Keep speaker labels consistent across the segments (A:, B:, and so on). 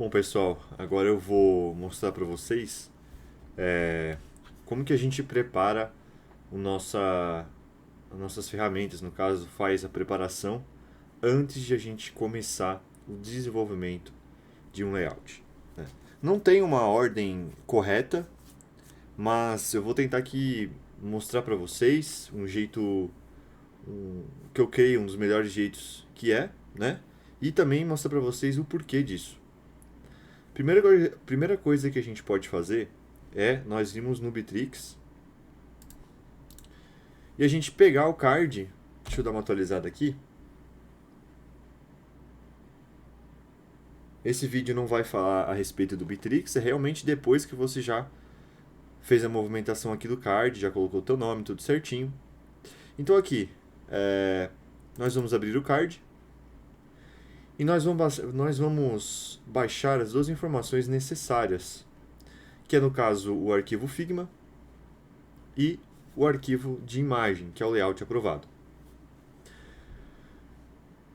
A: Bom, pessoal, agora eu vou mostrar para vocês como que a gente prepara as nossas ferramentas, no caso, faz a preparação antes de a gente começar o desenvolvimento de um layout, né? Não tem uma ordem correta, mas eu vou tentar aqui mostrar para vocês que eu creio um dos melhores jeitos que é, né? E também mostrar para vocês o porquê disso. Primeira coisa que a gente pode fazer é nós irmos no Bitrix e a gente pegar o card. Deixa eu dar uma atualizada aqui. Esse vídeo não vai falar a respeito do Bitrix, é realmente depois que você já fez a movimentação aqui do card, já colocou o teu nome, tudo certinho. Então aqui, nós vamos abrir o card e nós vamos baixar as duas informações necessárias, que é no caso o arquivo Figma e o arquivo de imagem, que é o layout aprovado.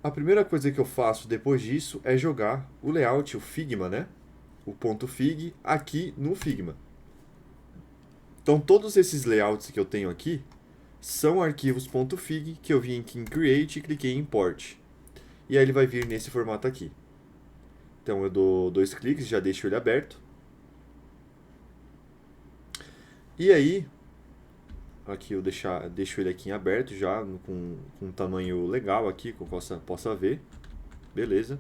A: A primeira coisa que eu faço depois disso é jogar o layout, o Figma, né? O ponto .fig aqui no Figma. Então todos esses layouts que eu tenho aqui são arquivos .fig que eu vim aqui em Create e cliquei em Import. E aí ele vai vir nesse formato aqui. Então eu dou 2 cliques, já deixo ele aberto. E aí, aqui eu deixo ele aqui em aberto já, com um tamanho legal aqui, que eu possa ver. Beleza.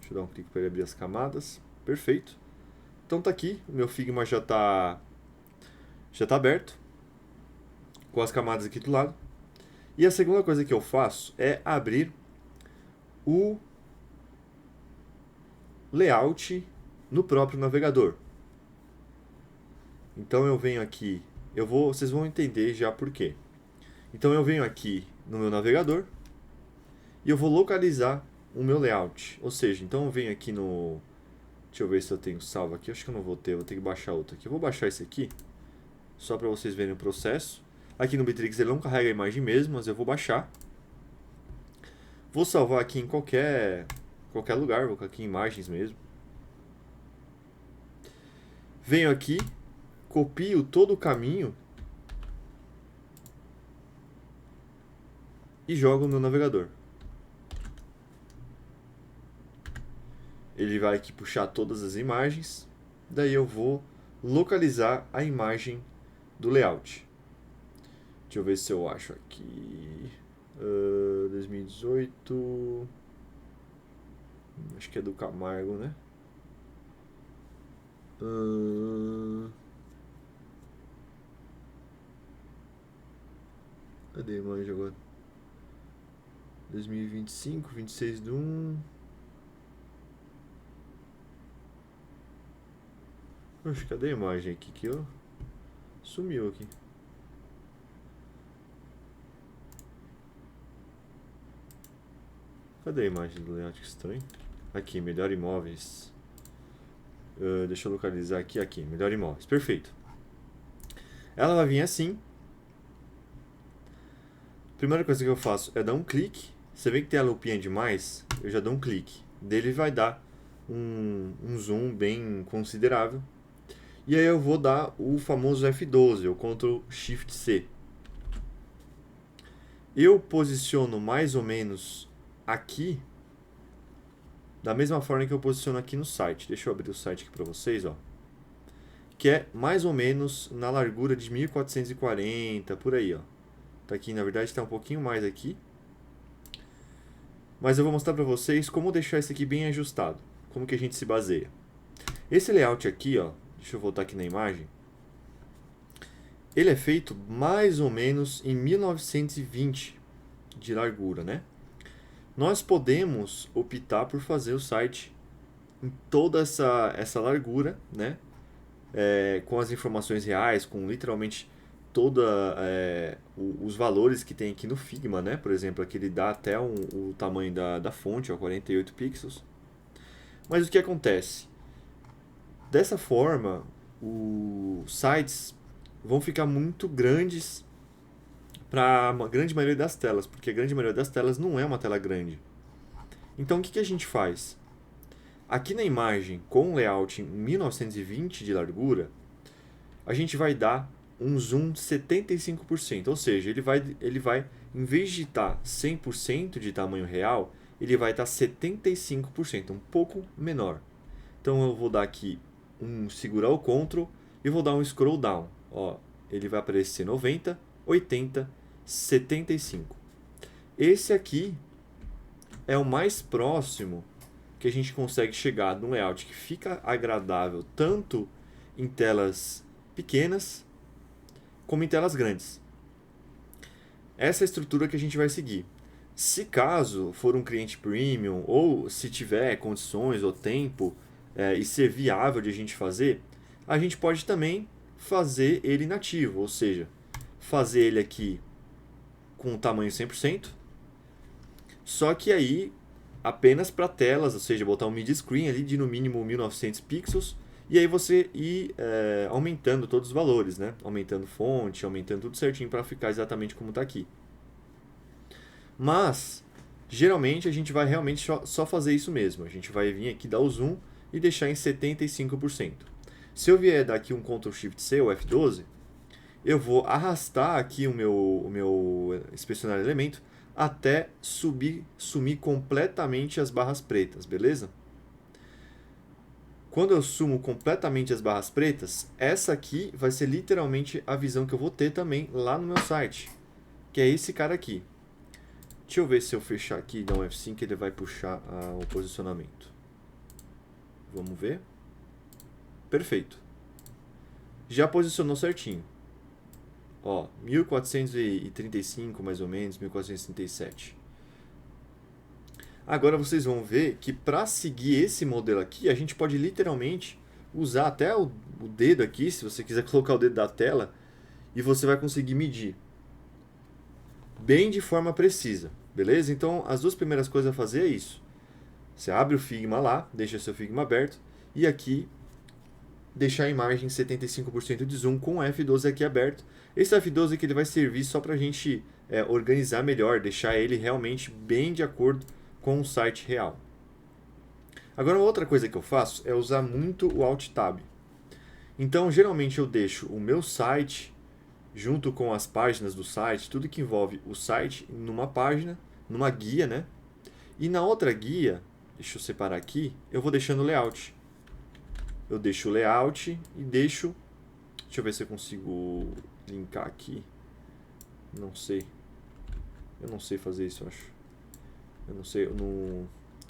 A: Deixa eu dar um clique para ele abrir as camadas. Perfeito. Então tá aqui, o meu Figma já tá aberto, com as camadas aqui do lado. E a segunda coisa que eu faço é abrir o layout no próprio navegador. Então eu venho aqui, vocês vão entender já por quê. Então eu venho aqui no meu navegador e eu vou localizar o meu layout. Ou seja, então eu venho aqui no... Deixa eu ver se eu tenho salvo aqui. Acho que eu não vou ter que baixar outro aqui. Eu vou baixar esse aqui, só para vocês verem o processo. Aqui no Bitrix ele não carrega a imagem mesmo, mas eu vou baixar. Vou salvar aqui em qualquer lugar, vou colocar aqui em imagens mesmo. Venho aqui, copio todo o caminho e jogo no navegador. Ele vai aqui puxar todas as imagens, daí eu vou localizar a imagem do layout. Deixa eu ver se eu acho aqui. 2018. Acho que é do Camargo, né? Cadê a imagem agora? 2025, 26/1. Oxe, cadê a imagem aqui que eu... Sumiu aqui. Cadê a imagem do layout? Que estranho. Aqui, melhor imóveis. Deixa eu localizar aqui, melhor imóveis. Perfeito. Ela vai vir assim. Primeira coisa que eu faço é dar um clique. Você vê que tem a lupinha demais? Eu já dou um clique. Dele vai dar um zoom bem considerável. E aí eu vou dar o famoso F12, o Ctrl Shift C. Eu posiciono mais ou menos aqui, da mesma forma que eu posiciono aqui no site. Deixa eu abrir o site aqui para vocês, ó. Que é mais ou menos na largura de 1440, por aí, ó. Tá aqui, na verdade está um pouquinho mais aqui. Mas eu vou mostrar para vocês como deixar isso aqui bem ajustado. Como que a gente se baseia. Esse layout aqui, ó, deixa eu voltar aqui na imagem. Ele é feito mais ou menos em 1920 de largura, né? Nós podemos optar por fazer o site em toda essa largura, né? Com as informações reais, com literalmente toda os valores que tem aqui no Figma, né? Por exemplo, aqui ele dá até o tamanho da fonte, ó, 48 pixels. Mas o que acontece? Dessa forma, os sites vão ficar muito grandes para a grande maioria das telas, porque a grande maioria das telas não é uma tela grande. Então o que a gente faz? Aqui na imagem, com layout em 1920 de largura, a gente vai dar um zoom de 75%, ou seja, ele vai em vez de estar 100% de tamanho real, ele vai estar 75%, um pouco menor. Então eu vou dar aqui segurar o Ctrl e vou dar um scroll down. Ó, ele vai aparecer 90, 80, 75. Esse aqui é o mais próximo que a gente consegue chegar num layout que fica agradável tanto em telas pequenas como em telas grandes. Essa é a estrutura que a gente vai seguir. Se caso for um cliente premium ou se tiver condições ou tempo e ser viável de a gente fazer, a gente pode também fazer ele nativo, ou seja, fazer ele aqui com tamanho 100%, só que aí apenas para telas, ou seja, botar um mid-screen ali de no mínimo 1900 pixels, e aí você ir aumentando todos os valores, né? Aumentando fonte, aumentando tudo certinho para ficar exatamente como está aqui. Mas, geralmente a gente vai realmente só fazer isso mesmo. A gente vai vir aqui dar o zoom e deixar em 75%. Se eu vier dar aqui um Ctrl+Shift+C ou F12, eu vou arrastar aqui o meu inspecionar elemento até sumir completamente as barras pretas, beleza? Quando eu sumo completamente as barras pretas, essa aqui vai ser literalmente a visão que eu vou ter também lá no meu site, que é esse cara aqui. Deixa eu ver se eu fechar aqui e dar um F5, ele vai puxar o posicionamento. Vamos ver. Perfeito. Já posicionou certinho. Ó, 1435 mais ou menos, 1437. Agora vocês vão ver que para seguir esse modelo aqui, a gente pode literalmente usar até o dedo aqui, se você quiser colocar o dedo da tela, e você vai conseguir medir bem de forma precisa, beleza? Então, as duas primeiras coisas a fazer é isso. Você abre o Figma lá, deixa seu Figma aberto, e aqui deixar a imagem 75% de zoom com o F12 aqui aberto. Esse F12 aqui ele vai servir só para a gente organizar melhor, deixar ele realmente bem de acordo com o site real. Agora, outra coisa que eu faço é usar muito o Alt Tab. Então, geralmente eu deixo o meu site junto com as páginas do site, tudo que envolve o site numa página, numa guia, né? E na outra guia, deixa eu separar aqui, eu vou deixando o layout. Eu deixo o layout e deixo... Deixa eu ver se eu consigo linkar aqui. Não sei. Eu não sei fazer isso, eu acho. Eu não sei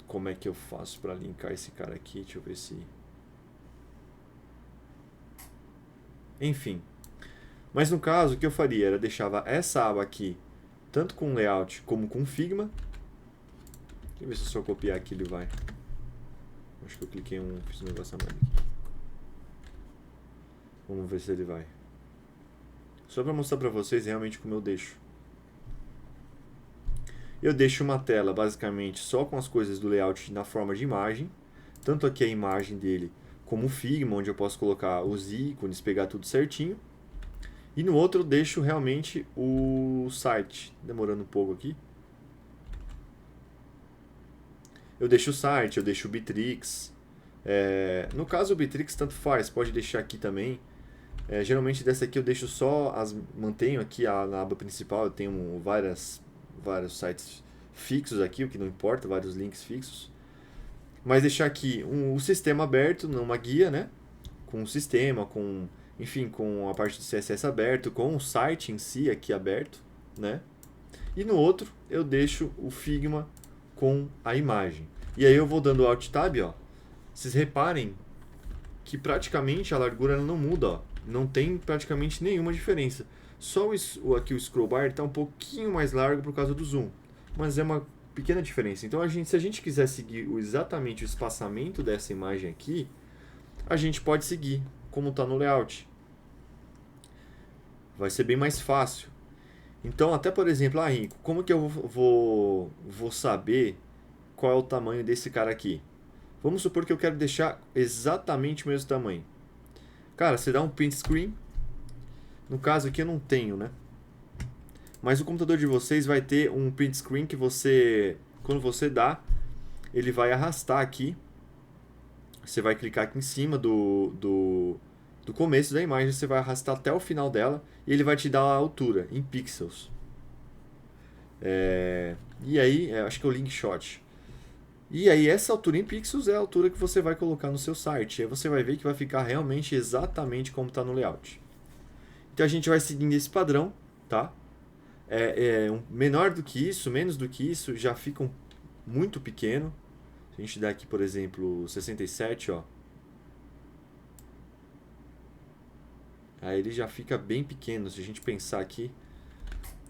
A: como é que eu faço para linkar esse cara aqui. Deixa eu ver se... Enfim. Mas no caso, o que eu faria era deixava essa aba aqui tanto com layout como com Figma. Deixa eu ver se eu só copiar aqui ele vai. Acho que eu cliquei fiz um negócio a mais aqui. Vamos ver se ele vai. Só para mostrar para vocês realmente como eu deixo. Eu deixo uma tela basicamente só com as coisas do layout na forma de imagem. Tanto aqui a imagem dele como o Figma, onde eu posso colocar os ícones, pegar tudo certinho. E no outro eu deixo realmente o site. Demorando um pouco aqui. Eu deixo o site, eu deixo o Bitrix. No caso o Bitrix tanto faz, pode deixar aqui também. Geralmente dessa aqui eu deixo só mantenho aqui na aba principal, eu tenho vários sites fixos aqui, o que não importa, vários links fixos. Mas deixar aqui o sistema aberto numa guia, né? Com o sistema, enfim, com a parte de CSS aberto, com o site em si aqui aberto, né? E no outro eu deixo o Figma com a imagem. E aí eu vou dando Alt Tab, ó. Vocês reparem que praticamente a largura ela não muda, ó. Não tem praticamente nenhuma diferença. Só aqui o scroll bar está um pouquinho mais largo por causa do zoom. Mas é uma pequena diferença. Então, se a gente quiser seguir exatamente o espaçamento dessa imagem aqui, a gente pode seguir como está no layout. Vai ser bem mais fácil. Então, até por exemplo, Rico, como que eu vou saber qual é o tamanho desse cara aqui? Vamos supor que eu quero deixar exatamente o mesmo tamanho. Cara, você dá um print screen. No caso aqui eu não tenho, né? Mas o computador de vocês vai ter um print screen que quando você dá, ele vai arrastar aqui Você vai clicar aqui em cima do começo da imagem, você vai arrastar até o final dela e ele vai te dar a altura em pixels. E aí, acho que é o link shot. E aí essa altura em pixels é a altura que você vai colocar no seu site. Aí você vai ver que vai ficar realmente exatamente como está no layout. Então a gente vai seguindo esse padrão, tá? Menor do que isso, menos do que isso, já fica muito pequeno. Se a gente der aqui, por exemplo, 67, ó. Aí ele já fica bem pequeno. Se a gente pensar aqui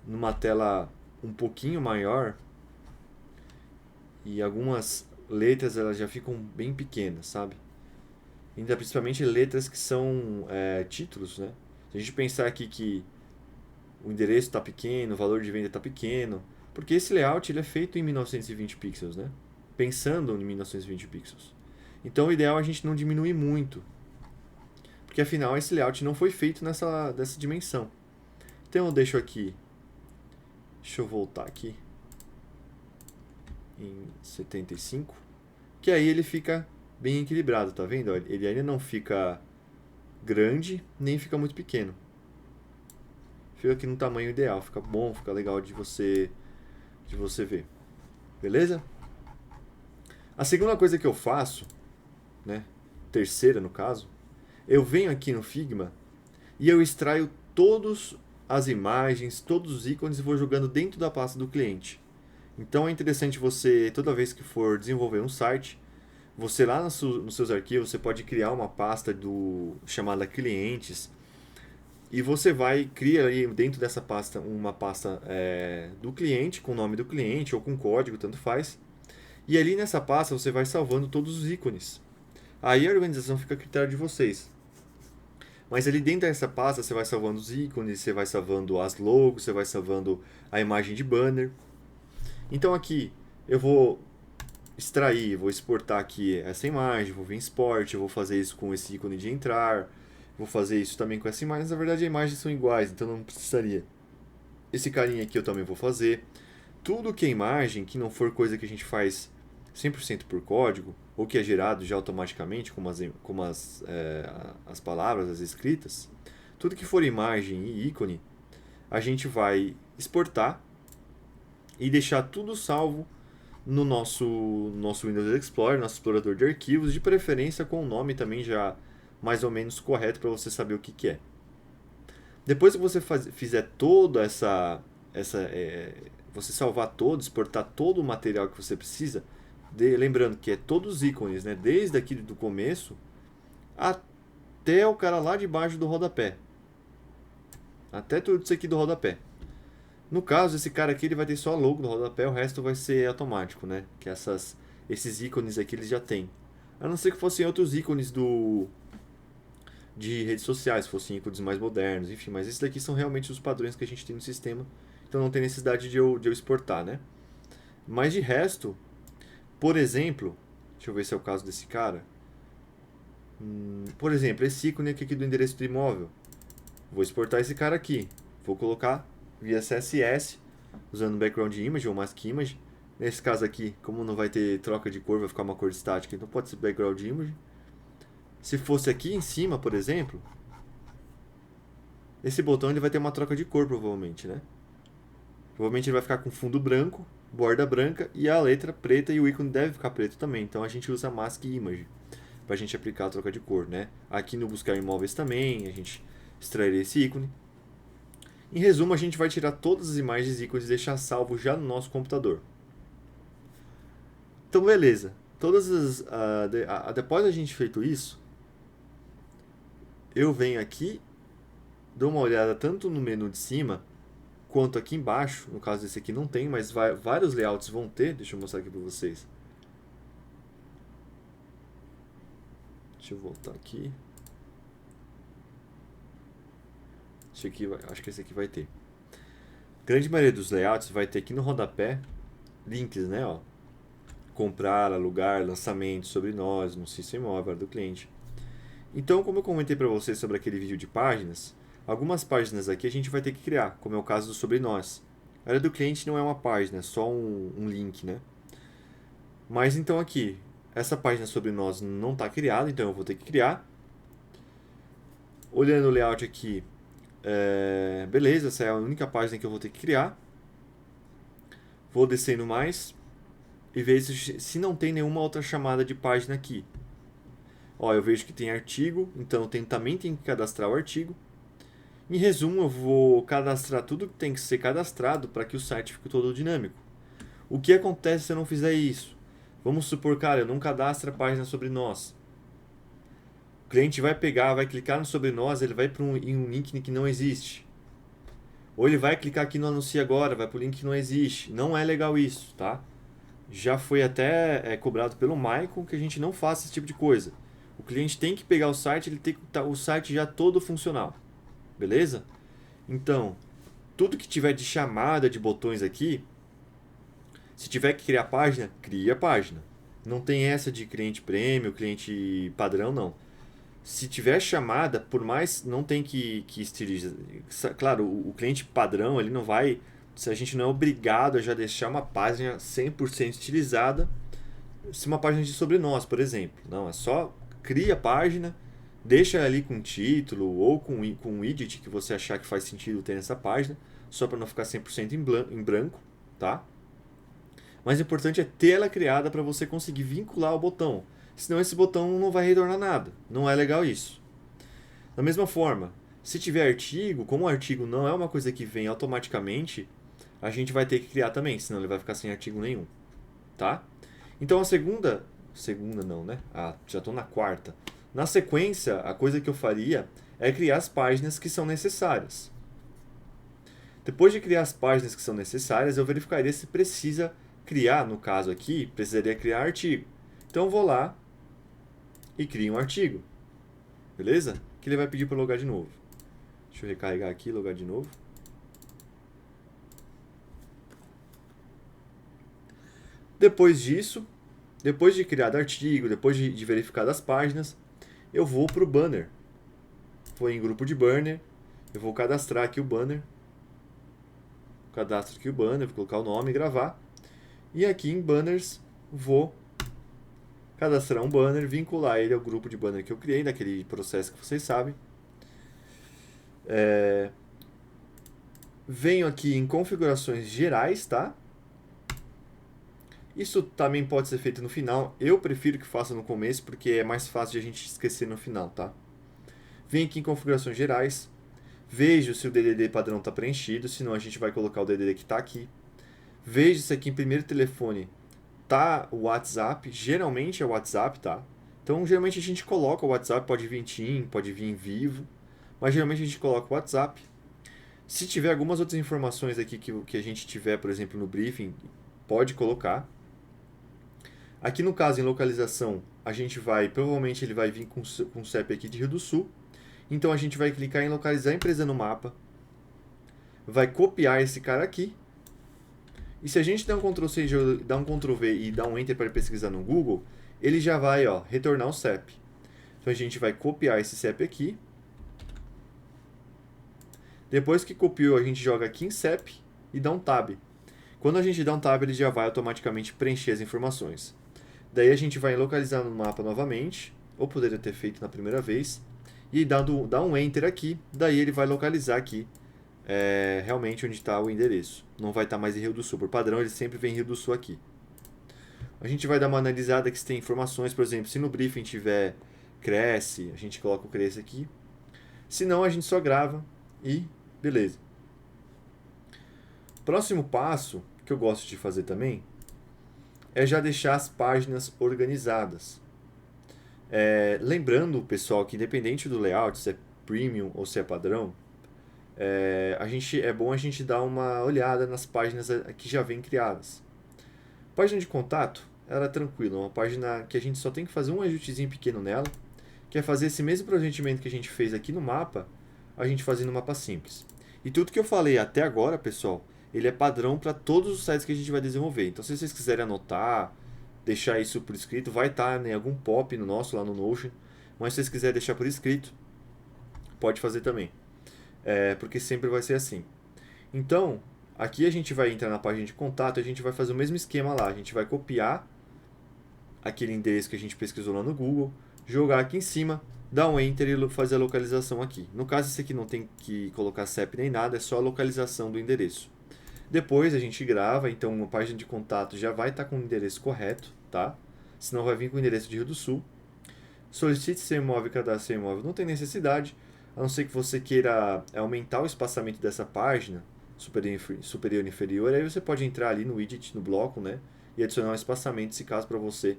A: numa tela um pouquinho maior, e algumas letras elas já ficam bem pequenas, sabe? Ainda principalmente letras que são títulos, né? Se a gente pensar aqui que o endereço está pequeno, o valor de venda está pequeno, porque esse layout ele é feito em 1920 pixels, né? Pensando em 1920 pixels. Então o ideal é a gente não diminuir muito, porque afinal esse layout não foi feito dessa dimensão. Então eu deixo aqui, deixa eu voltar aqui, em 75, que aí ele fica bem equilibrado, tá vendo? Ele ainda não fica grande, nem fica muito pequeno. Fica aqui no tamanho ideal, fica bom, fica legal de você ver. Beleza? A segunda coisa que eu faço, né, terceira no caso, eu venho aqui no Figma e eu extraio todas as imagens, todos os ícones e vou jogando dentro da pasta do cliente. Então é interessante você, toda vez que for desenvolver um site, você lá nos seus arquivos, você pode criar uma pasta chamada clientes e você cria ali dentro dessa pasta uma pasta do cliente, com o nome do cliente ou com código, tanto faz. E ali nessa pasta você vai salvando todos os ícones. Aí a organização fica a critério de vocês. Mas ali dentro dessa pasta você vai salvando os ícones, você vai salvando as logos, você vai salvando a imagem de banner. Então aqui eu vou extrair, vou exportar aqui essa imagem, vou vir em export, eu vou fazer isso com esse ícone de entrar, vou fazer isso também com essa imagem. Na verdade as imagens são iguais, então não precisaria. Esse carinha aqui eu também vou fazer. Tudo que é imagem, que não for coisa que a gente faz 100% por código, ou que é gerado já automaticamente, como as palavras, as escritas, tudo que for imagem e ícone, a gente vai exportar e deixar tudo salvo no nosso Windows Explorer, nosso explorador de arquivos, de preferência com o nome também já mais ou menos correto para você saber o que é. Depois que você fizer toda você salvar todo, exportar todo o material que você precisa, lembrando que é todos os ícones, né? Desde aqui do começo até o cara lá de baixo do rodapé. Até tudo isso aqui do rodapé. No caso, esse cara aqui ele vai ter só a logo do rodapé, o resto vai ser automático, né? Que esses ícones aqui eles já têm. A não ser que fossem outros ícones de redes sociais, fossem ícones mais modernos, enfim. Mas esses daqui são realmente os padrões que a gente tem no sistema. Então não tem necessidade de eu exportar, né? Mas de resto, por exemplo, deixa eu ver se é o caso desse cara. Por exemplo, esse ícone aqui do endereço do imóvel. Vou exportar esse cara aqui. Vou colocar via CSS, usando background image ou mask image. Nesse caso aqui, como não vai ter troca de cor, vai ficar uma cor estática, então pode ser background image. Se fosse aqui em cima, por exemplo, esse botão ele vai ter uma troca de cor provavelmente, né? Provavelmente ele vai ficar com fundo branco, borda branca e a letra preta e o ícone deve ficar preto também. Então a gente usa mask image para a gente aplicar a troca de cor, né? Aqui no buscar imóveis também, a gente extrairia esse ícone. Em resumo, a gente vai tirar todas as imagens e ícones e deixar salvo já no nosso computador. Então, beleza. Depois da gente feito isso, eu venho aqui, dou uma olhada tanto no menu de cima, quanto aqui embaixo. No caso desse aqui não tem, mas vários layouts vão ter. Deixa eu mostrar aqui para vocês. Deixa eu voltar aqui. Acho que esse aqui vai ter. Grande maioria dos layouts vai ter aqui no rodapé links, né? Ó. Comprar, alugar, lançamento, sobre nós, no sistema imóvel do cliente. Então, como eu comentei para vocês sobre aquele vídeo de páginas, algumas páginas aqui a gente vai ter que criar, como é o caso do sobre nós. A área do cliente não é uma página, é só um link, né? Mas então aqui, essa página sobre nós não está criada, então eu vou ter que criar. Olhando o layout aqui, beleza, essa é a única página que eu vou ter que criar. Vou descendo mais e vejo se não tem nenhuma outra chamada de página aqui. Ó, eu vejo que tem artigo, então eu também tenho que cadastrar o artigo. Em resumo, eu vou cadastrar tudo que tem que ser cadastrado para que o site fique todo dinâmico. O que acontece se eu não fizer isso? Vamos supor, cara, eu não cadastro a página sobre nós. O cliente vai pegar, vai clicar no sobre nós, ele vai para um link que não existe. Ou ele vai clicar aqui no anuncie agora, vai para o link que não existe. Não é legal isso, tá? Já foi até cobrado pelo Michael que a gente não faça esse tipo de coisa. O cliente tem que pegar o site, ele tem que estar o site já todo funcional. Beleza? Então, tudo que tiver de chamada de botões aqui, se tiver que criar página, cria a página. Não tem essa de cliente prêmio, cliente padrão, não. Se tiver chamada, por mais não tem que estilizar. Claro, o cliente padrão ele não vai. Se a gente não é obrigado a já deixar uma página 100% estilizada, se uma página de sobre nós, por exemplo. Não, é só cria a página, deixa ali com título ou com um widget que você achar que faz sentido ter nessa página, só para não ficar 100% em branco, tá? Mas o importante é ter ela criada para você conseguir vincular o botão. Senão esse botão não vai retornar nada. Não é legal isso. Da mesma forma, se tiver artigo, como o artigo não é uma coisa que vem automaticamente, a gente vai ter que criar também, senão ele vai ficar sem artigo nenhum, tá? Então a segunda não, né? Já estou na quarta. Na sequência, a coisa que eu faria é criar as páginas que são necessárias. Depois de criar as páginas que são necessárias, eu verificaria se precisa criar, no caso aqui, precisaria criar artigo. Então eu vou lá e crio um artigo. Beleza? Que ele vai pedir para logar de novo. Deixa eu recarregar aqui, logar de novo. Depois disso, depois de criar o artigo, depois de verificar as páginas, eu vou para o banner. Vou em grupo de banner, eu vou cadastrar aqui o banner. Cadastro aqui o banner, vou colocar o nome e gravar. E aqui em banners, vou cadastrar um banner, vincular ele ao grupo de banner que eu criei, daquele processo que vocês sabem. Venho aqui em configurações gerais, tá? Isso também pode ser feito no final. Eu prefiro que faça no começo, porque é mais fácil de a gente esquecer no final, tá? Venho aqui em configurações gerais. Vejo se o DDD padrão está preenchido, senão a gente vai colocar o DDD que está aqui. Vejo se aqui em primeiro telefone tá o WhatsApp. Geralmente é o WhatsApp, tá? Então, geralmente a gente coloca o WhatsApp, pode vir em TIM, pode vir em Vivo, mas geralmente a gente coloca o WhatsApp. Se tiver algumas outras informações aqui que a gente tiver, por exemplo, no briefing, pode colocar. Aqui no caso, em localização, a gente vai, provavelmente ele vai vir com o CEP aqui de Rio do Sul. Então a gente vai clicar em localizar a empresa no mapa, vai copiar esse cara aqui. E se a gente der um Ctrl+C, dá um Ctrl+V e dá um Enter para pesquisar no Google, ele já vai retornar o CEP. Então a gente vai copiar esse CEP aqui. Depois que copiou, a gente joga aqui em CEP e dá um Tab. Quando a gente dá um Tab, ele já vai automaticamente preencher as informações. Daí a gente vai localizar no mapa novamente, ou poderia ter feito na primeira vez, e dá um Enter aqui, daí ele vai localizar aqui realmente onde está o endereço. Não vai estar mais em Rio do Sul. Por padrão, ele sempre vem em Rio do Sul aqui. A gente vai dar uma analisada que se tem informações, por exemplo, se no briefing tiver Cresce, a gente coloca o Cresce aqui. Se não, a gente só grava e beleza. Próximo passo, que eu gosto de fazer também, é já deixar as páginas organizadas. Lembrando, pessoal, que independente do layout, se é premium ou se é padrão, é bom a gente dar uma olhada nas páginas que já vêm criadas. Página de contato, ela é tranquila, uma página que a gente só tem que fazer um ajustezinho pequeno nela, que é fazer esse mesmo procedimento que a gente fez aqui no mapa, a gente fazer no mapa simples. E tudo que eu falei até agora, pessoal, ele é padrão para todos os sites que a gente vai desenvolver. Então, se vocês quiserem anotar, deixar isso por escrito, vai estar em algum pop no nosso, lá no Notion. Mas se vocês quiserem deixar por escrito, pode fazer também. Porque sempre vai ser assim. Então, aqui a gente vai entrar na página de contato e a gente vai fazer o mesmo esquema lá. A gente vai copiar aquele endereço que a gente pesquisou lá no Google, jogar aqui em cima, dar um Enter e fazer a localização aqui. No caso, esse aqui não tem que colocar CEP nem nada, é só a localização do endereço. Depois a gente grava, então a página de contato já vai estar com o endereço correto, tá? Senão vai vir com o endereço de Rio do Sul. Solicite seu imóvel e cadastre seu imóvel. Não tem necessidade, a não ser que você queira aumentar o espaçamento dessa página, superior e inferior, aí você pode entrar ali no widget, no bloco, né? E adicionar um espaçamento, se caso para você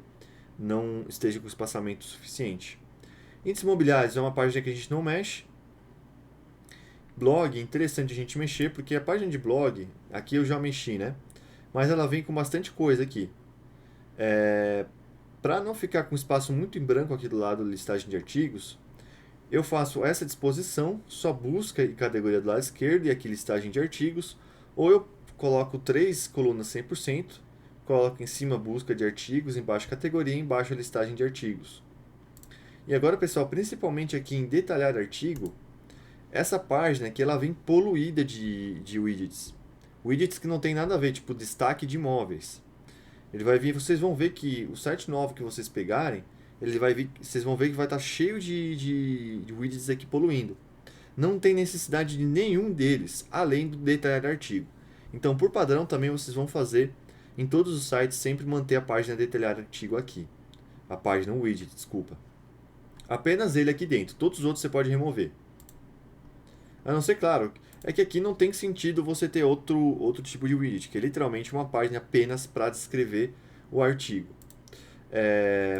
A: não esteja com espaçamento suficiente. Índices imobiliários é uma página que a gente não mexe. Blog, interessante a gente mexer, porque a página de blog, aqui eu já mexi, né? Mas ela vem com bastante coisa aqui. Para não ficar com espaço muito em branco aqui do lado da listagem de artigos, eu faço essa disposição, só busca e categoria do lado esquerdo e aqui listagem de artigos, ou eu coloco 3 colunas 100%, coloco em cima busca de artigos, embaixo categoria e embaixo a listagem de artigos. E agora, pessoal, principalmente aqui em detalhar artigo, essa página aqui ela vem poluída de widgets. Widgets que não tem nada a ver, tipo destaque de imóveis. Ele vai vir, vocês vão ver que o site novo que vocês pegarem, ele vai vir, vocês vão ver que vai estar cheio de widgets aqui poluindo. Não tem necessidade de nenhum deles, além do detalhar artigo. Então, por padrão, também vocês vão fazer em todos os sites sempre manter a página detalhar artigo aqui. A página, o widget, desculpa. Apenas ele aqui dentro. Todos os outros você pode remover. A não ser, claro, é que aqui não tem sentido você ter outro tipo de widget, que é literalmente uma página apenas para descrever o artigo.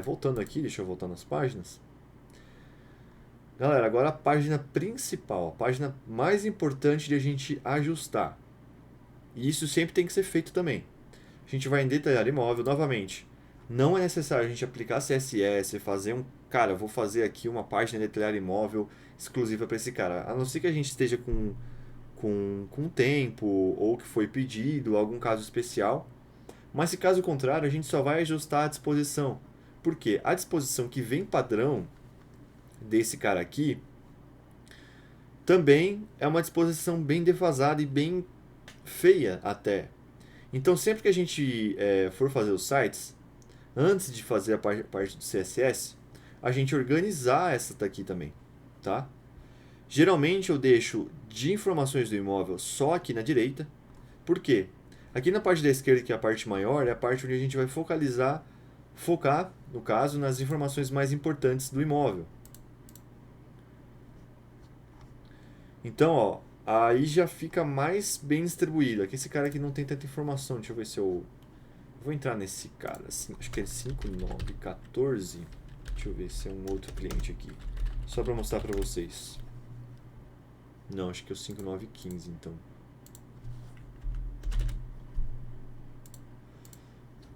A: Voltando aqui, deixa eu voltar nas páginas. Galera, agora a página principal, a página mais importante de a gente ajustar. E isso sempre tem que ser feito também. A gente vai em detalhar imóvel novamente. Não é necessário a gente aplicar CSS, fazer um... Cara, eu vou fazer aqui uma página de detalhar imóvel exclusiva para esse cara. A não ser que a gente esteja com tempo, ou que foi pedido, algum caso especial. Mas se caso contrário, a gente só vai ajustar a disposição. Por quê? A disposição que vem padrão desse cara aqui também é uma disposição bem defasada e bem feia até. Então sempre que a gente for fazer os sites, antes de fazer a parte do CSS, a gente organizar essa daqui também, tá? Geralmente eu deixo de informações do imóvel só aqui na direita. Por quê? Aqui na parte da esquerda, que é a parte maior, é a parte onde a gente vai focar, no caso, nas informações mais importantes do imóvel. Então, ó, aí já fica mais bem distribuído. Aqui esse cara aqui não tem tanta informação. Deixa eu ver se eu vou entrar nesse cara, assim, acho que é 5914. Deixa eu ver se é um outro cliente aqui. Só para mostrar para vocês. Não, acho que é o 5915, então.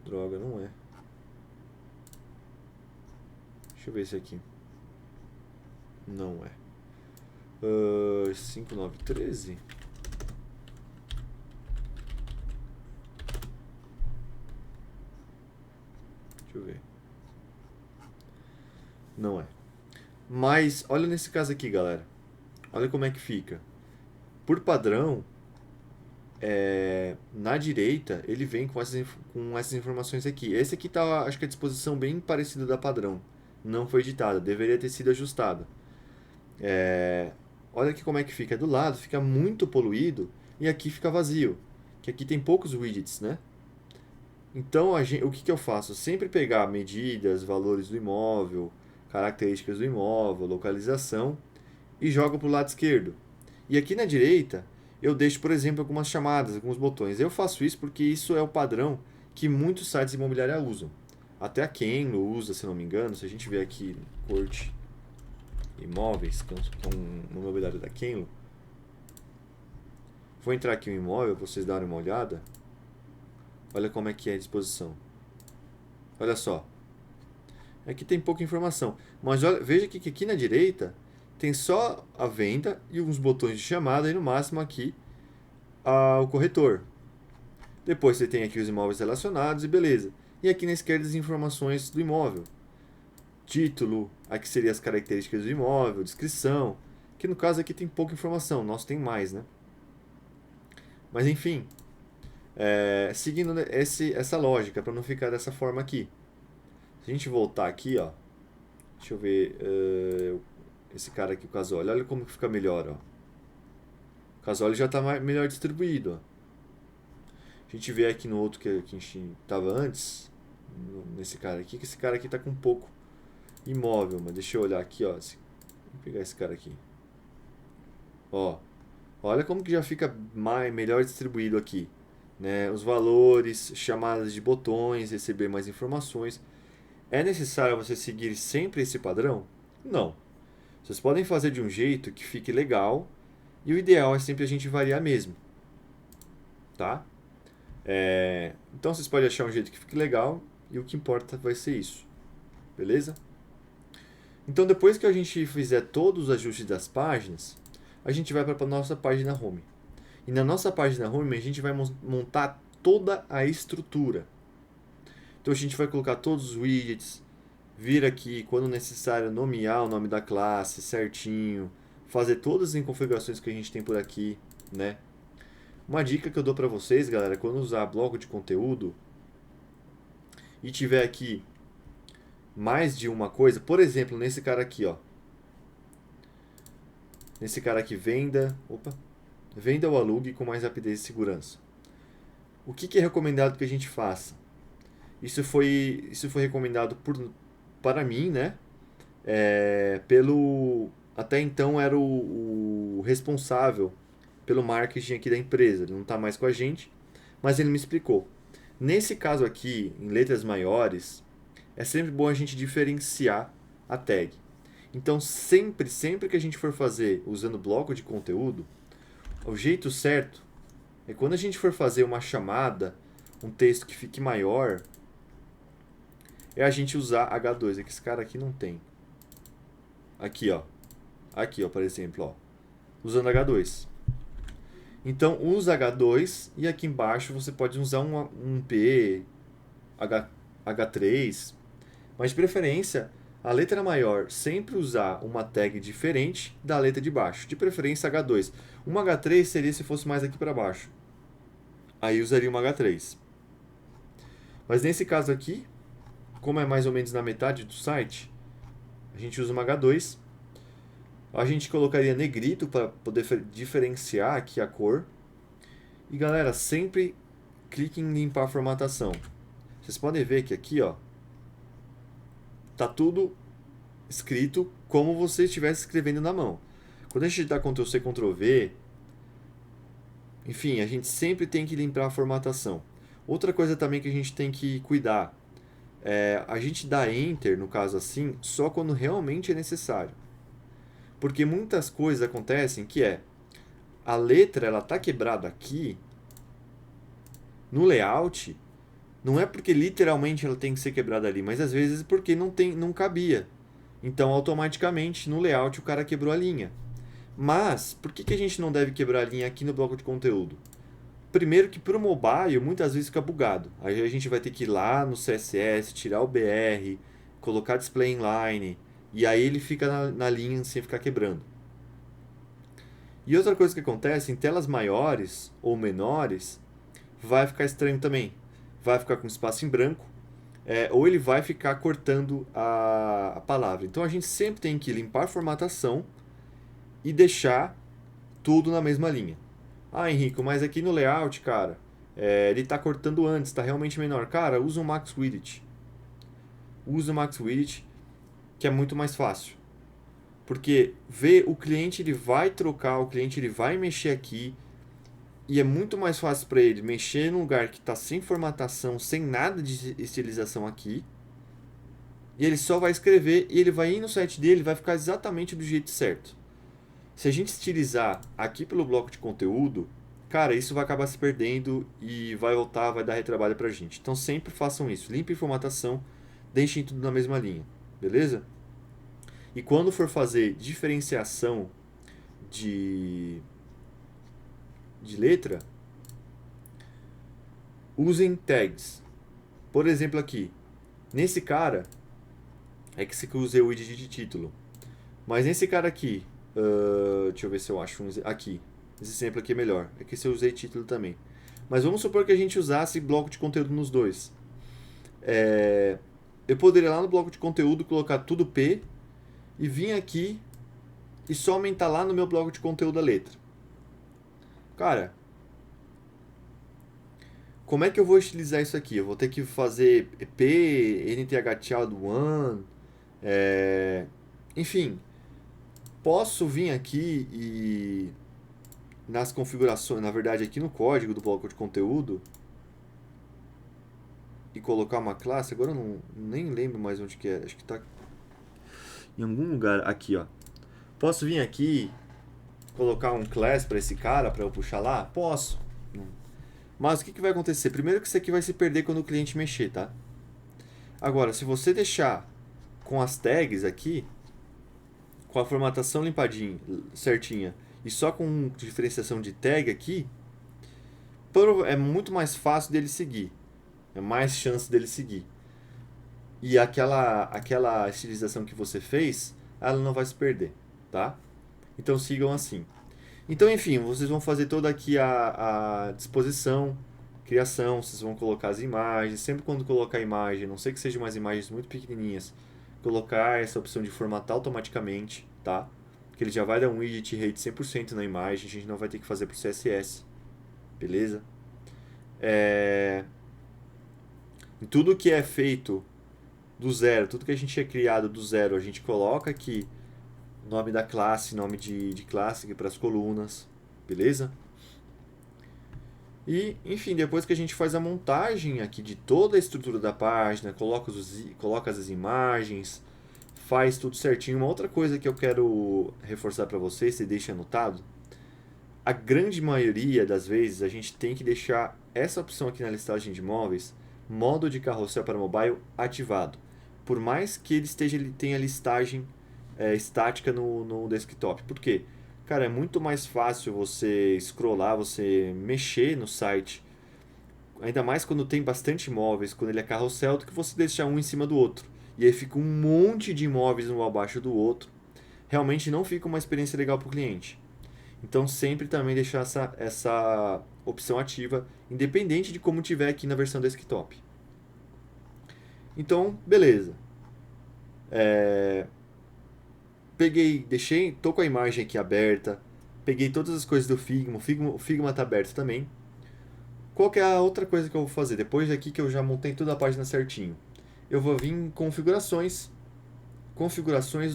A: Droga, não é. Deixa eu ver esse aqui. Não é. 5913? Deixa eu ver. Não é. Mas, olha nesse caso aqui, galera. Olha como é que fica. Por padrão, na direita, ele vem com essas informações aqui. Esse aqui tá, acho que a disposição bem parecida da padrão. Não foi editada, deveria ter sido ajustada. Olha aqui como é que fica. Do lado fica muito poluído e aqui fica vazio. Que aqui tem poucos widgets, né? Então, o que eu faço? Sempre pegar medidas, valores do imóvel, características do imóvel, localização e jogo para o lado esquerdo. E aqui na direita, eu deixo, por exemplo, algumas chamadas, alguns botões. Eu faço isso porque isso é o padrão que muitos sites imobiliários usam. Até a Kenlo usa, se não me engano. Se a gente ver aqui, corte imóveis, que é uma imobiliária da Kenlo. Vou entrar aqui no imóvel para vocês darem uma olhada. Olha como é que é a disposição. Olha só. Aqui tem pouca informação. Mas olha, veja que aqui na direita tem só a venda e uns botões de chamada e no máximo aqui o corretor. Depois você tem aqui os imóveis relacionados e beleza. E aqui na esquerda as informações do imóvel. Título, aqui seriam as características do imóvel, descrição. Que no caso aqui tem pouca informação, nosso tem mais, né? Mas enfim, seguindo essa lógica, para não ficar dessa forma aqui. Se a gente voltar aqui, ó, deixa eu ver, esse cara aqui, o Casoli, olha como que fica melhor, ó. O Casoli já está melhor distribuído, ó. A gente vê aqui no outro que a gente estava antes, nesse cara aqui, que esse cara aqui está com um pouco imóvel, mas deixa eu olhar aqui, ó. Vou pegar esse cara aqui. Ó, olha como que já fica melhor distribuído aqui, né? Os valores, chamadas de botões, receber mais informações. É necessário você seguir sempre esse padrão? Não. Vocês podem fazer de um jeito que fique legal e o ideal é sempre a gente variar mesmo, tá? Então vocês podem achar um jeito que fique legal e o que importa vai ser isso, beleza? Então depois que a gente fizer todos os ajustes das páginas, a gente vai para a nossa página home. E na nossa página home a gente vai montar toda a estrutura. Então a gente vai colocar todos os widgets, vir aqui quando necessário nomear o nome da classe certinho, fazer todas as configurações que a gente tem por aqui, né? Uma dica que eu dou para vocês, galera, quando usar bloco de conteúdo e tiver aqui mais de uma coisa, por exemplo, nesse cara aqui, ó. Nesse cara aqui, venda ou alugue com mais rapidez e segurança. O que é recomendado que a gente faça? Isso foi recomendado para mim, né? Até então era o responsável pelo marketing aqui da empresa. Ele não está mais com a gente, mas ele me explicou. Nesse caso aqui, em letras maiores, é sempre bom a gente diferenciar a tag. Então, sempre que a gente for fazer usando bloco de conteúdo, o jeito certo é quando a gente for fazer uma chamada, um texto que fique maior, é a gente usar H2. É que esse cara aqui não tem. Aqui, ó. Aqui, ó, por exemplo, ó. Usando H2. Então, usa H2 e aqui embaixo você pode usar um P, H3. Mas de preferência, a letra maior sempre usar uma tag diferente da letra de baixo. De preferência H2. Uma H3 seria se fosse mais aqui para baixo. Aí usaria uma H3. Mas nesse caso aqui, como é mais ou menos na metade do site, a gente usa uma H2. A gente colocaria negrito para poder diferenciar aqui a cor. E galera, sempre clique em limpar a formatação. Vocês podem ver que aqui, ó, tá tudo escrito como você estivesse escrevendo na mão. Quando a gente dá Ctrl C, Ctrl V, enfim, a gente sempre tem que limpar a formatação. Outra coisa também que a gente tem que cuidar a gente dá Enter, no caso assim, só quando realmente é necessário. Porque muitas coisas acontecem que a letra ela tá quebrada aqui no layout, não é porque literalmente ela tem que ser quebrada ali, mas às vezes porque não cabia. Então automaticamente no layout o cara quebrou a linha. Mas por que a gente não deve quebrar a linha aqui no bloco de conteúdo? Primeiro que para o mobile muitas vezes fica bugado. Aí a gente vai ter que ir lá no CSS, tirar o BR, colocar display inline, e aí ele fica na linha sem ficar quebrando. E outra coisa que acontece, em telas maiores ou menores, vai ficar estranho também. Vai ficar com espaço em branco, ou ele vai ficar cortando a palavra. Então a gente sempre tem que limpar a formatação e deixar tudo na mesma linha. Ah, Henrico, mas aqui no layout, cara, ele está cortando antes, está realmente menor. Cara, usa o Max Widget. Usa o Max Widget, que é muito mais fácil. Porque o cliente ele vai trocar, o cliente ele vai mexer aqui, e é muito mais fácil para ele mexer num lugar que está sem formatação, sem nada de estilização aqui, e ele só vai escrever e ele vai ir no site dele, vai ficar exatamente do jeito certo. Se a gente estilizar aqui pelo bloco de conteúdo, cara, isso vai acabar se perdendo e vai voltar, vai dar retrabalho pra gente. Então sempre façam isso, limpem formatação, deixem tudo na mesma linha, beleza? E quando for fazer diferenciação de letra, usem tags. Por exemplo aqui, nesse cara, é que eu usei o widget de título, mas nesse cara aqui, deixa eu ver se eu acho aqui. Esse exemplo aqui é melhor. É que se eu usei título também. Mas vamos supor que a gente usasse bloco de conteúdo nos dois. eu poderia lá no bloco de conteúdo colocar tudo P e vir aqui e só aumentar lá no meu bloco de conteúdo a letra. Cara, como é que eu vou estilizar isso aqui? Eu vou ter que fazer P, NTH Child 1, enfim, posso vir aqui e nas configurações, na verdade aqui no código do bloco de conteúdo e colocar uma classe, agora eu nem lembro mais onde que é, acho que tá em algum lugar aqui, ó. Posso vir aqui colocar um class para esse cara para eu puxar lá? Posso. Mas o que vai acontecer? Primeiro que isso aqui vai se perder quando o cliente mexer, tá? Agora, se você deixar com as tags aqui, com a formatação limpadinha, certinha, e só com diferenciação de tag aqui, é muito mais fácil dele seguir. É mais chance dele seguir. E aquela estilização que você fez, ela não vai se perder, tá? Então sigam assim. Então, enfim, vocês vão fazer toda aqui a disposição, criação, vocês vão colocar as imagens. Sempre quando colocar a imagem, a não sei que sejam umas imagens muito pequenininhas, colocar essa opção de formatar automaticamente, tá? Que ele já vai dar um widget rate 100% na imagem, a gente não vai ter que fazer pro CSS, beleza? Tudo que é feito do zero, tudo que a gente é criado do zero, a gente coloca aqui nome da classe, nome de classe para as colunas, beleza? E, enfim, depois que a gente faz a montagem aqui de toda a estrutura da página, coloca as imagens, faz tudo certinho. Uma outra coisa que eu quero reforçar para vocês, se deixa anotado, a grande maioria das vezes a gente tem que deixar essa opção aqui na listagem de móveis, modo de carrossel para mobile, ativado. Por mais que ele tenha listagem estática no desktop. Por quê? Cara, é muito mais fácil você scrollar, você mexer no site, ainda mais quando tem bastante imóveis, quando ele é carrossel, do que você deixar um em cima do outro. E aí fica um monte de imóveis um abaixo do outro. Realmente não fica uma experiência legal para o cliente. Então sempre também deixar essa opção ativa, independente de como tiver aqui na versão desktop. Então, beleza. Tô com a imagem aqui aberta, peguei todas as coisas do Figma, o Figma está aberto também. Qual que é a outra coisa que eu vou fazer? Depois daqui que eu já montei toda a página certinho, eu vou vir em configurações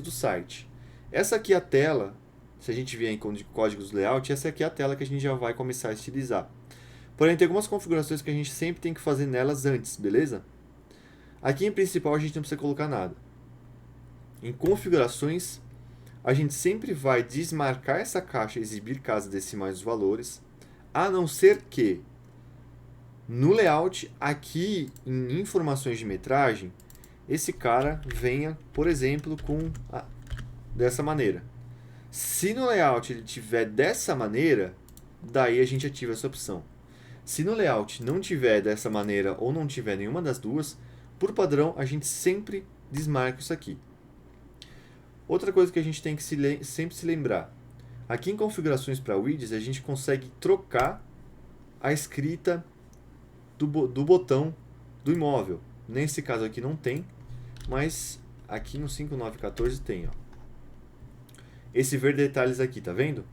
A: do site. Essa aqui é a tela, se a gente vier em códigos layout, essa aqui é a tela que a gente já vai começar a estilizar. Porém, tem algumas configurações que a gente sempre tem que fazer nelas antes, beleza? Aqui em principal a gente não precisa colocar nada. Em configurações, a gente sempre vai desmarcar essa caixa exibir casas decimais dos valores, a não ser que no layout, aqui em informações de metragem, esse cara venha, por exemplo, dessa maneira. Se no layout ele tiver dessa maneira, daí a gente ativa essa opção. Se no layout não tiver dessa maneira ou não tiver nenhuma das duas, por padrão a gente sempre desmarca isso aqui. Outra coisa que a gente tem que sempre se lembrar. Aqui em configurações para widgets, a gente consegue trocar a escrita do botão do imóvel. Nesse caso aqui não tem, mas aqui no 5914 tem. Ó. Esse ver detalhes aqui, tá vendo?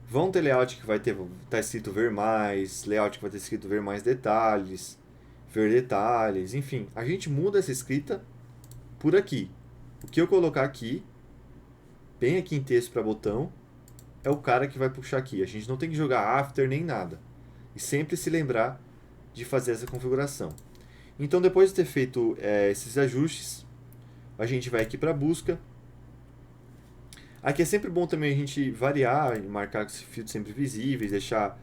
A: Vão ter layout que vai tá escrito ver mais, layout que vai ter escrito ver mais detalhes, ver detalhes, enfim. A gente muda essa escrita por aqui. O que eu colocar aqui, bem aqui em texto para botão, é o cara que vai puxar aqui. A gente não tem que jogar after nem nada. E sempre se lembrar de fazer essa configuração. Então, depois de ter feito esses ajustes, a gente vai aqui para busca. Aqui é sempre bom também a gente variar, marcar os filtros sempre visíveis, deixar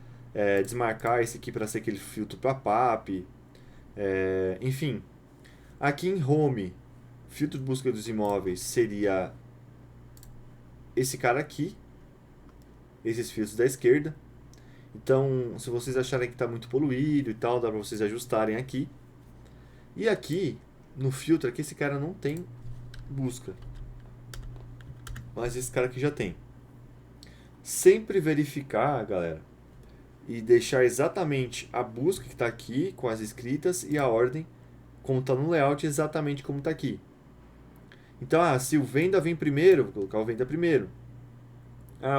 A: desmarcar esse aqui para ser aquele filtro para PAP. Enfim, aqui em Home, filtro de busca dos imóveis seria esse cara aqui, esses filtros da esquerda. Então, se vocês acharem que está muito poluído e tal, dá para vocês ajustarem aqui. E aqui, no filtro, aqui esse cara não tem busca. Mas esse cara aqui já tem. Sempre verificar, galera, e deixar exatamente a busca que está aqui com as escritas e a ordem como está no layout, exatamente como está aqui. Então, se o venda vem primeiro, vou colocar o venda primeiro.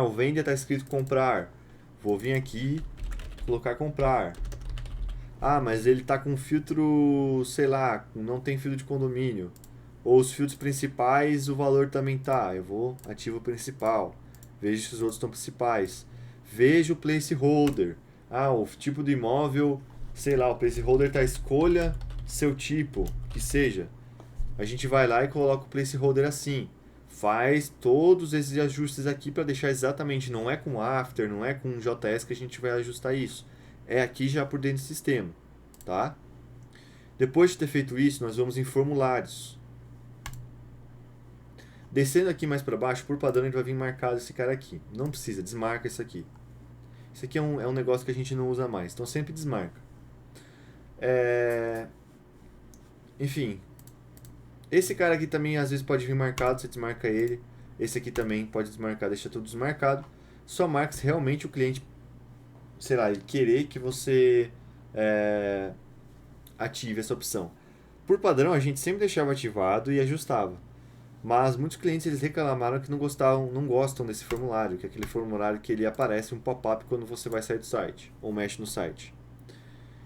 A: O venda está escrito comprar. Vou vir aqui, colocar comprar. Mas ele está com filtro, sei lá, não tem filtro de condomínio. Ou os filtros principais, o valor também tá. Eu vou ativo o principal. Vejo se os outros estão principais. Vejo o placeholder. O tipo do imóvel, sei lá, o placeholder tá escolha seu tipo, que seja. A gente vai lá e coloca o placeholder assim. Faz todos esses ajustes aqui para deixar exatamente, não é com after, não é com JS que a gente vai ajustar isso. É aqui já por dentro do sistema, tá? Depois de ter feito isso, nós vamos em formulários. Descendo aqui mais para baixo, por padrão, ele vai vir marcado esse cara aqui. Não precisa, desmarca isso aqui. Isso aqui é um negócio que a gente não usa mais, então sempre desmarca. Enfim, esse cara aqui também às vezes pode vir marcado, você desmarca ele. Esse aqui também pode desmarcar, deixa tudo desmarcado. Só marca se realmente o cliente, sei lá, ele querer que você ative essa opção. Por padrão, a gente sempre deixava ativado e ajustava. Mas muitos clientes eles reclamaram que não gostam desse formulário, que é aquele formulário que ele aparece um pop-up quando você vai sair do site ou mexe no site.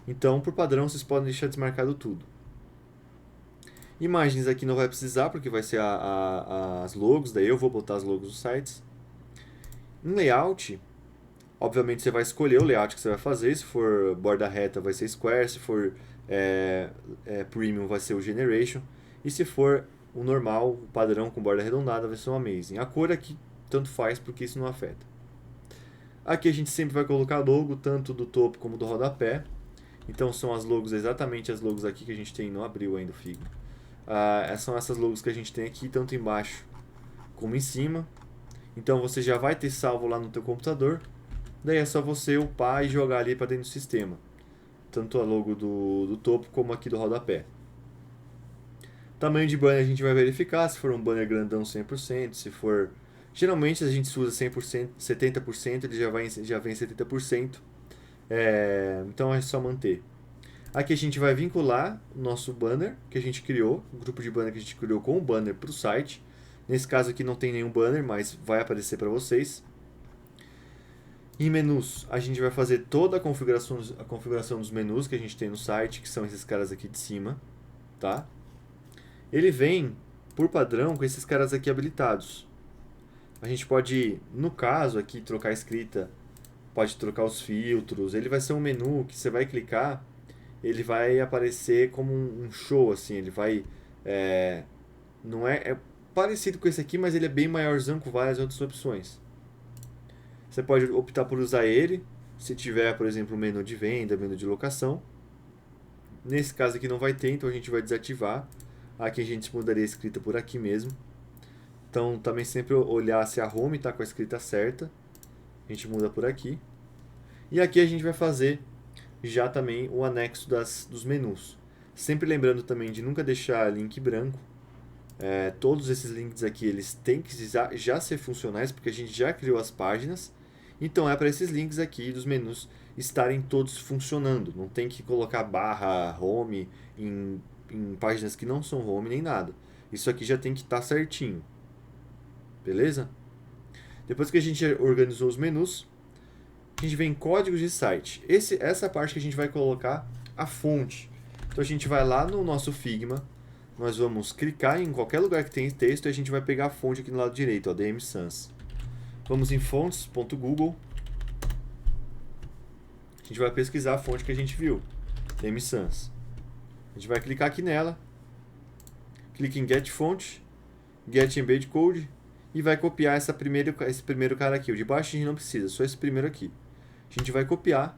A: Então, por padrão, vocês podem deixar desmarcado tudo. Imagens aqui não vai precisar, porque vai ser as logos, daí eu vou botar as logos dos sites. Em layout, obviamente você vai escolher o layout que você vai fazer, se for borda reta vai ser square, se for premium vai ser o generation, e se for o normal, o padrão com borda arredondada vai ser o amazing. A cor aqui tanto faz porque isso não afeta. Aqui a gente sempre vai colocar logo, tanto do topo como do rodapé. Então são as logos, exatamente as logos aqui que a gente tem, não abriu ainda o Figma. São essas logos que a gente tem aqui, tanto embaixo como em cima. Então você já vai ter salvo lá no teu computador. Daí é só você upar e jogar ali para dentro do sistema. Tanto a logo do topo como aqui do rodapé. Tamanho de banner a gente vai verificar, se for um banner grandão 100%, se for... Geralmente a gente usa 100%, 70%, ele já vem 70%. Então é só manter. Aqui a gente vai vincular o nosso banner que a gente criou, o grupo de banner que a gente criou com o banner para o site. Nesse caso aqui não tem nenhum banner, mas vai aparecer para vocês. Em menus, a gente vai fazer toda a configuração dos menus que a gente tem no site, que são esses caras aqui de cima, tá? Ele vem, por padrão, com esses caras aqui habilitados. A gente pode, no caso aqui, trocar a escrita, pode trocar os filtros. Ele vai ser um menu que você vai clicar, ele vai aparecer como um show, assim. Ele vai... não é parecido com esse aqui, mas ele é bem maiorzão com várias outras opções. Você pode optar por usar ele, se tiver, por exemplo, um menu de venda, menu de locação. Nesse caso aqui não vai ter, então a gente vai desativar. Aqui a gente mudaria a escrita por aqui mesmo. Então também sempre olhar se a home está com a escrita certa. A gente muda por aqui. E aqui a gente vai fazer já também o anexo dos menus. Sempre lembrando também de nunca deixar link branco. Todos esses links aqui eles têm que já ser funcionais, porque a gente já criou as páginas. Então é para esses links aqui dos menus estarem todos funcionando. Não tem que colocar barra home em páginas que não são home nem nada. Isso aqui já tem que estar certinho. Beleza? Depois que a gente organizou os menus, a gente vem em códigos de site. Essa parte que a gente vai colocar a fonte. Então a gente vai lá no nosso Figma, nós vamos clicar em qualquer lugar que tem texto e a gente vai pegar a fonte aqui no lado direito, ó, DM Sans. Vamos em fontes.google. A gente vai pesquisar a fonte que a gente viu, DM Sans. A gente vai clicar aqui nela, clica em Get Fonte, Get Embed Code e vai copiar esse primeiro cara aqui. O de baixo a gente não precisa, só esse primeiro aqui. A gente vai copiar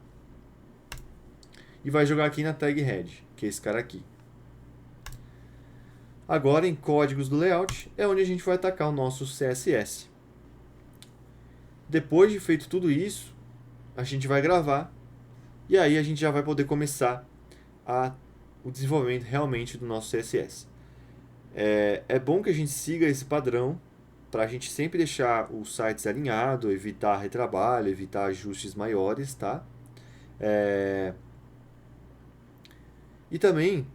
A: e vai jogar aqui na tag head, que é esse cara aqui. Agora em códigos do layout é onde a gente vai atacar o nosso CSS. Depois de feito tudo isso, a gente vai gravar e aí a gente já vai poder começar o desenvolvimento realmente do nosso CSS. É bom que a gente siga esse padrão para a gente sempre deixar os sites alinhados, evitar retrabalho, evitar ajustes maiores, tá? E também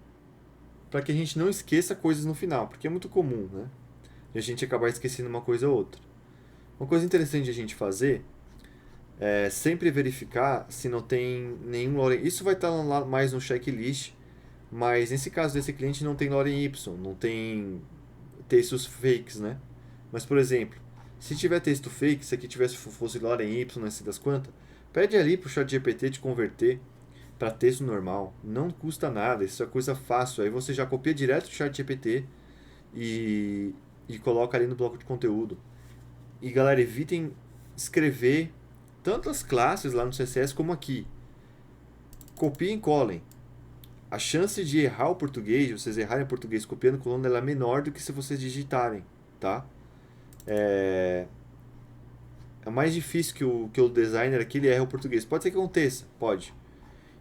A: para que a gente não esqueça coisas no final, porque é muito comum, né? E a gente acabar esquecendo uma coisa ou outra. Uma coisa interessante de a gente fazer é sempre verificar se não tem nenhum lorem. Isso vai estar lá mais no checklist, mas nesse caso desse cliente não tem lorem Y, não tem textos fakes, né? Mas, por exemplo, se tiver texto fake, se aqui fosse lorem Y, não sei das quantas, pede ali pro ChatGPT te converter para texto normal. Não custa nada, isso é coisa fácil. Aí você já copia direto do ChatGPT e, e coloca ali no bloco de conteúdo. E galera, evitem escrever tanto as classes lá no CSS como aqui. Copiem e colhem. A chance de errar o português, vocês errarem o português copiando e colando, ela é menor do que se vocês digitarem, tá? É mais difícil que o designer aqui ele erre o português. Pode ser que aconteça, pode.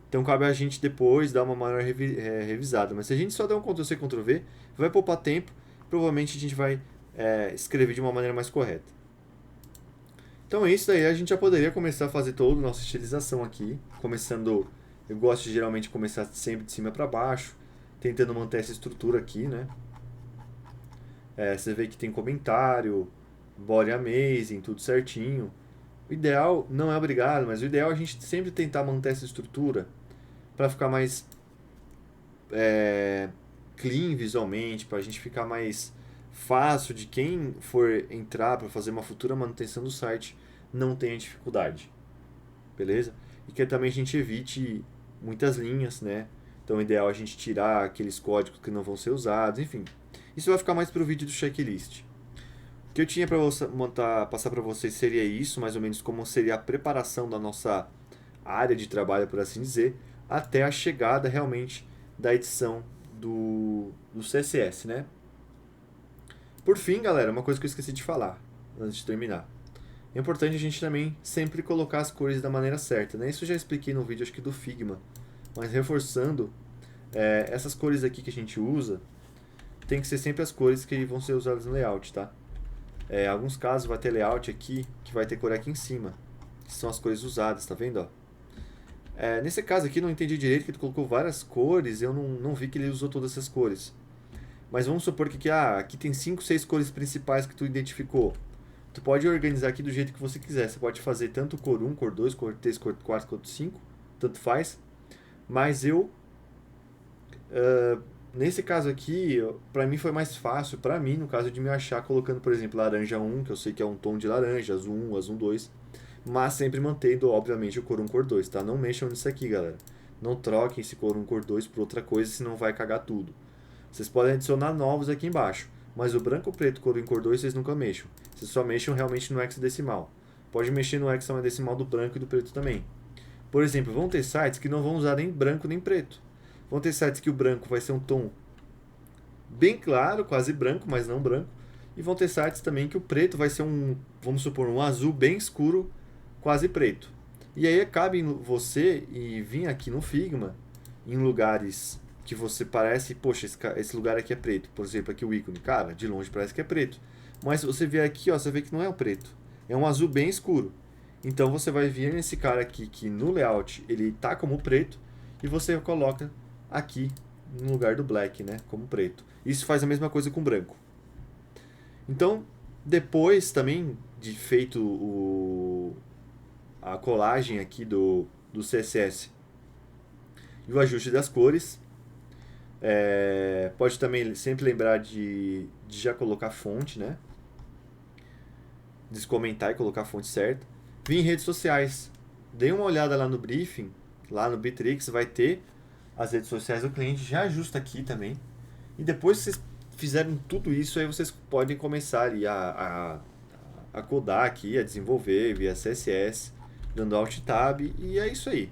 A: Então cabe a gente depois dar uma maior revisada. Mas se a gente só der um Ctrl+C, Ctrl+V, vai poupar tempo. Provavelmente a gente vai escrever de uma maneira mais correta. Então é isso daí. A gente já poderia começar a fazer toda a nossa estilização aqui. Começando, eu gosto de geralmente começar sempre de cima para baixo. Tentando manter essa estrutura aqui, né? Você vê que tem comentário, body amazing, tudo certinho. O ideal, não é obrigado, mas o ideal é a gente sempre tentar manter essa estrutura para ficar mais clean visualmente, para a gente ficar mais fácil de quem for entrar para fazer uma futura manutenção do site não tenha dificuldade. Beleza? E que também a gente evite muitas linhas, né? Então o ideal é a gente tirar aqueles códigos que não vão ser usados, enfim. Isso vai ficar mais para o vídeo do checklist. O que eu tinha para passar para vocês seria isso, mais ou menos como seria a preparação da nossa área de trabalho, por assim dizer, até a chegada realmente da edição do CSS, né? Por fim, galera, uma coisa que eu esqueci de falar antes de terminar. É importante a gente também sempre colocar as cores da maneira certa, né? Isso eu já expliquei no vídeo, acho que do Figma, mas reforçando, essas cores aqui que a gente usa tem que ser sempre as cores que vão ser usadas no layout, tá? Em alguns casos vai ter layout aqui que vai ter cor aqui em cima, que são as cores usadas, tá vendo? Ó? Nesse caso aqui não entendi direito que ele colocou várias cores, eu não vi que ele usou todas essas cores. Mas vamos supor que aqui tem 5, 6 cores principais que tu identificou. Tu pode organizar aqui do jeito que você quiser. Você pode fazer tanto cor 1, cor 2, cor 3, cor 4, cor 5, tanto faz. Mas nesse caso aqui, pra mim foi mais fácil, pra mim, no caso de me achar colocando, por exemplo, laranja 1, que eu sei que é um tom de laranja, azul 1, azul 2, mas sempre mantendo, obviamente, o cor 1, cor 2, tá? Não mexam nisso aqui, galera. Não troquem esse cor 1, cor 2 por outra coisa, senão vai cagar tudo. Vocês podem adicionar novos aqui embaixo, mas o branco, preto, cor 1 e cor 2 vocês nunca mexam. Vocês só mexam realmente no hexadecimal. Pode mexer no hexadecimal do branco e do preto também. Por exemplo, vão ter sites que não vão usar nem branco nem preto. Vão ter sites que o branco vai ser um tom bem claro, quase branco, mas não branco. E vão ter sites também que o preto vai ser vamos supor, um azul bem escuro, quase preto. E aí cabe você e vir aqui no Figma, em lugares que você parece, poxa, esse lugar aqui é preto. Por exemplo, aqui o ícone, cara, de longe parece que é preto. Mas se você vier aqui, ó, você vê que não é o preto. É um azul bem escuro. Então você vai vir nesse cara aqui, que no layout ele tá como preto, e você coloca aqui no lugar do black, né, como preto. Isso faz a mesma coisa com branco. Então, depois também de feito a colagem aqui do CSS e o ajuste das cores, pode também sempre lembrar de já colocar fonte, né? Descomentar e colocar a fonte certa. Vim em redes sociais. Dê uma olhada lá no briefing, lá no Bitrix, vai ter as redes sociais do cliente, já ajusta aqui também. E depois que vocês fizerem tudo isso, aí vocês podem começar ali a codar aqui, a desenvolver via CSS, dando Alt Tab, e é isso aí.